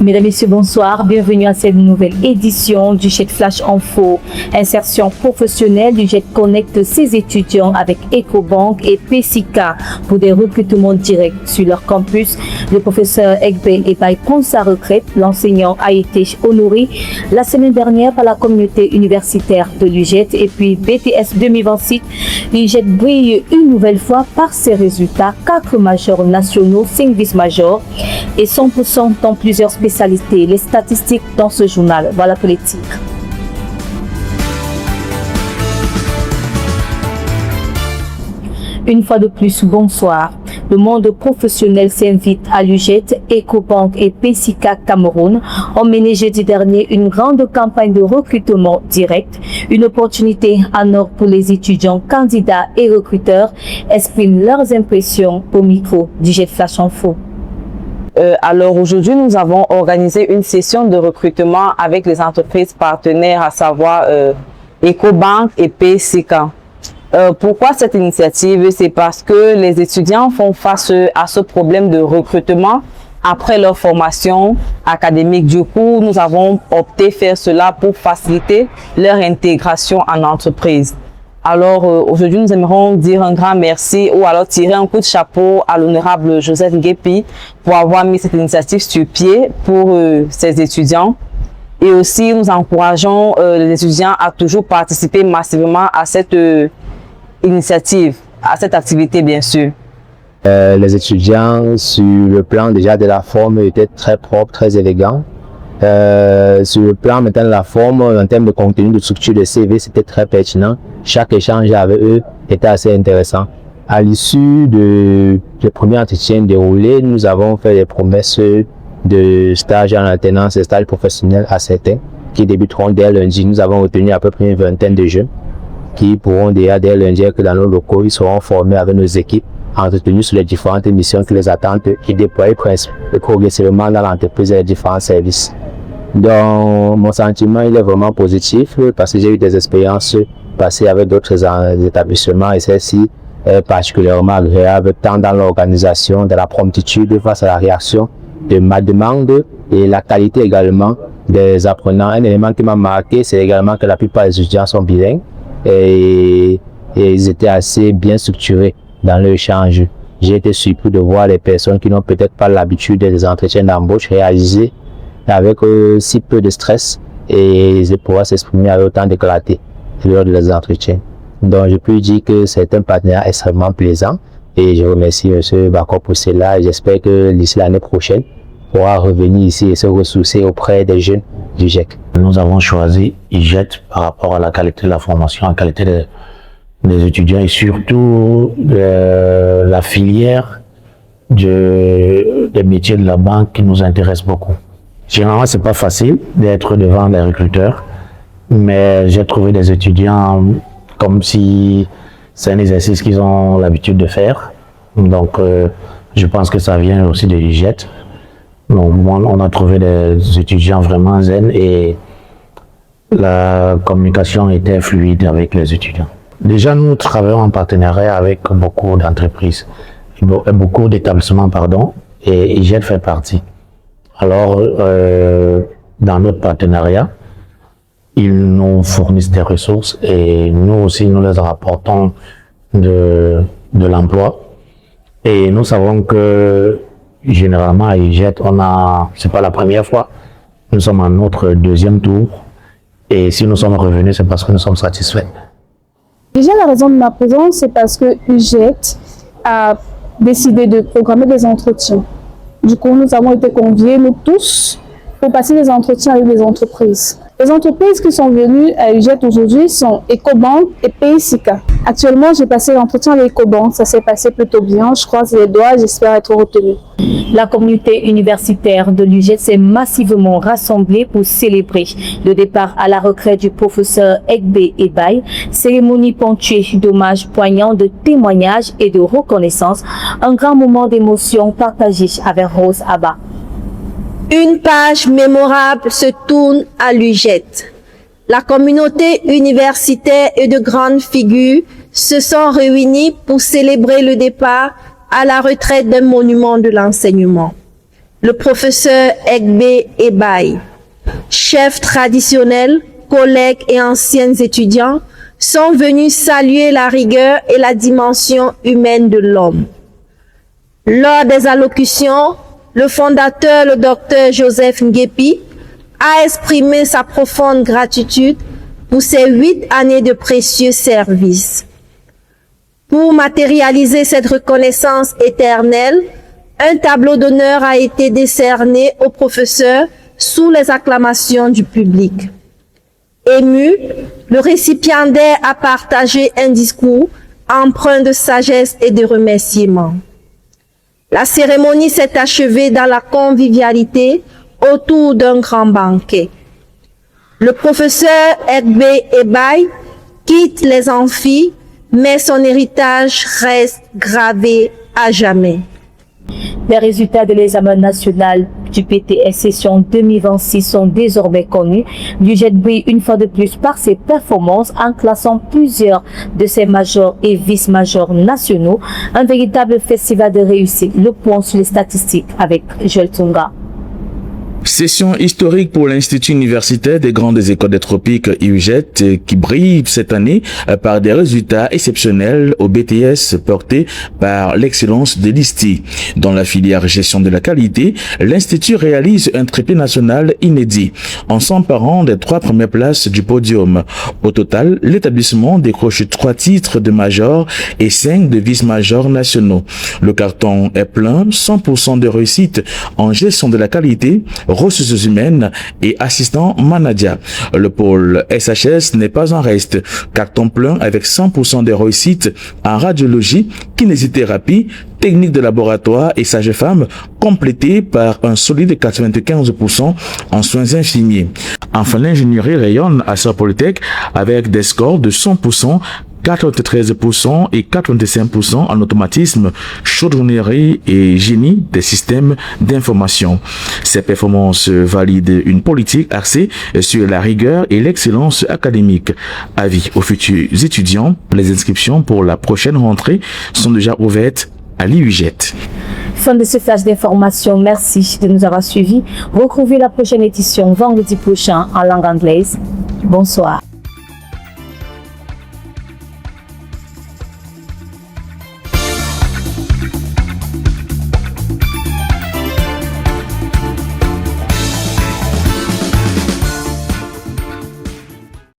Mesdames et messieurs, bonsoir. Bienvenue à cette nouvelle édition du JET Flash Info. Insertion professionnelle du JET connecte ses étudiants avec Ecobank et PCK pour des recrutements directs sur leur campus. Le professeur Egbe Ebaye prend sa retraite. L'enseignant a été honoré la semaine dernière par la communauté universitaire de l'UJET. Et puis BTS 2026, l'UJET brille une nouvelle fois par ses résultats. 4 majors nationaux, 5 vice-majors et 100% dans plusieurs spécialités. Les statistiques dans ce journal. Voilà pour les titres. Une fois de plus, bonsoir. Le monde professionnel s'invite à l'UJET, Ecobank et PCK Cameroun ont mené jeudi dernier une grande campagne de recrutement direct. Une opportunité en or pour les étudiants, candidats et recruteurs expriment leurs impressions au micro du JET Flash Info. Alors aujourd'hui, nous avons organisé une session de recrutement avec les entreprises partenaires, à savoir Ecobank et PCK. Pourquoi cette initiative? C'est parce que les étudiants font face à ce problème de recrutement après leur formation académique. Du coup, nous avons opté faire cela pour faciliter leur intégration en entreprise. Alors aujourd'hui, nous aimerons dire un grand merci ou alors tirer un coup de chapeau à l'honorable Joseph Ngepi pour avoir mis cette initiative sur pied pour ses étudiants. Et aussi, nous encourageons les étudiants à toujours participer massivement à cette initiative, à cette activité bien sûr. Les étudiants, sur le plan déjà de la forme, étaient très propres, très élégants. Sur le plan maintenant de la forme, en termes de contenu, de structure de CV, c'était très pertinent. Chaque échange avec eux était assez intéressant. À l'issue du premier entretien déroulé, nous avons fait des promesses de stage en alternance et stage professionnel à certains qui débuteront dès lundi. Nous avons retenu à peu près une vingtaine de jeunes qui pourront déjà dès lundi que dans nos locaux, ils seront formés avec nos équipes, entretenus sur les différentes missions qui les attendent et déployés progressivement dans l'entreprise et les différents services. Donc, mon sentiment, il est vraiment positif parce que j'ai eu des expériences passées avec d'autres établissements et celle-ci est particulièrement agréable tant dans l'organisation, dans la promptitude face à la réaction de ma demande et la qualité également des apprenants. Un élément qui m'a marqué, c'est également que la plupart des étudiants sont bilingues et ils étaient assez bien structurés dans l'échange. J'ai été surpris de voir les personnes qui n'ont peut-être pas l'habitude des entretiens d'embauche réalisés avec si peu de stress et de pouvoir s'exprimer avec autant de clarté lors des entretiens. Donc je peux dire que c'est un partenaire extrêmement plaisant et je remercie M. Bako pour cela et j'espère que d'ici l'année prochaine, on pourra revenir ici et se ressourcer auprès des jeunes du GEC. Nous avons choisi IJET par rapport à la qualité de la formation, à la qualité des étudiants et surtout la filière des métiers de la banque qui nous intéresse beaucoup. Généralement, c'est pas facile d'être devant les recruteurs, mais j'ai trouvé des étudiants comme si c'est un exercice qu'ils ont l'habitude de faire. Donc, je pense que ça vient aussi de l'IJET. Donc, on a trouvé des étudiants vraiment zen et la communication était fluide avec les étudiants. Déjà, nous travaillons en partenariat avec beaucoup d'entreprises, beaucoup d'établissements, et IJET fait partie. Alors, dans notre partenariat, ils nous fournissent des ressources et nous aussi, nous les rapportons de l'emploi. Et nous savons que, généralement, à IJET, c'est pas la première fois, nous sommes en notre deuxième tour. Et si nous sommes revenus, c'est parce que nous sommes satisfaits. Déjà, la raison de ma présence, c'est parce que UJET a décidé de programmer des entretiens. Du coup, nous avons été conviés, nous tous, pour passer des entretiens avec les entreprises. Les entreprises qui sont venues à UJET aujourd'hui sont Ecobank et PCK. Actuellement, j'ai passé l'entretien avec Ecobank. Ça s'est passé plutôt bien. Je croise les doigts, j'espère être retenue. La communauté universitaire de l'UJET s'est massivement rassemblée pour célébrer le départ à la retraite du professeur Egbe Ebaye. Cérémonie ponctuée d'hommages poignants, de témoignages et de reconnaissance. Un grand moment d'émotion partagé avec Rose Abba. Une page mémorable se tourne à l'UJET. La communauté universitaire et de grandes figures se sont réunies pour célébrer le départ à la retraite d'un monument de l'enseignement. le professeur Egbe Ebaï. Chefs traditionnels, collègues et anciens étudiants sont venus saluer la rigueur et la dimension humaine de l'homme. Lors des allocutions, le fondateur, le docteur Joseph Nguepi, a exprimé sa profonde gratitude pour ses 8 années de précieux services. Pour matérialiser cette reconnaissance éternelle, un tableau d'honneur a été décerné au professeur sous les acclamations du public. Ému, le récipiendaire a partagé un discours empreint de sagesse et de remerciement. La cérémonie s'est achevée dans la convivialité autour d'un grand banquet. Le professeur Egbe Ebaï quitte les amphis, mais son héritage reste gravé à jamais. Les résultats de l'examen national du PTS session 2026 sont désormais connus. L'UJET brille une fois de plus par ses performances en classant plusieurs de ses majors et vice-majors nationaux. Un véritable festival de réussite. Le point sur les statistiques avec Joël Tunga. Session historique pour l'Institut universitaire des grandes écoles des tropiques UJET qui brille cette année par des résultats exceptionnels au BTS portés par l'excellence de l'ISTI. Dans la filière gestion de la qualité, l'Institut réalise un triplé national inédit en s'emparant des 3 premières places du podium. Au total, l'établissement décroche 3 titres de major et 5 de vice-majors nationaux. Le carton est plein, 100% de réussite en gestion de la qualité, ressources humaines et assistant manager. Le pôle SHS n'est pas en reste. Carton plein avec 100% de réussite en radiologie, kinésithérapie, technique de laboratoire et sage-femme, complété par un solide 95% en soins infirmiers. Enfin, l'ingénierie rayonne à Sœur Polytech avec des scores de 100%, 93% et 85% en automatisme, chaudronnerie et génie des systèmes d'information. Ces performances valident une politique axée sur la rigueur et l'excellence académique. Avis aux futurs étudiants, les inscriptions pour la prochaine rentrée sont déjà ouvertes à l'UJET. Fin de ce flash d'information. Merci de nous avoir suivis. Retrouvez la prochaine édition vendredi prochain en langue anglaise. Bonsoir.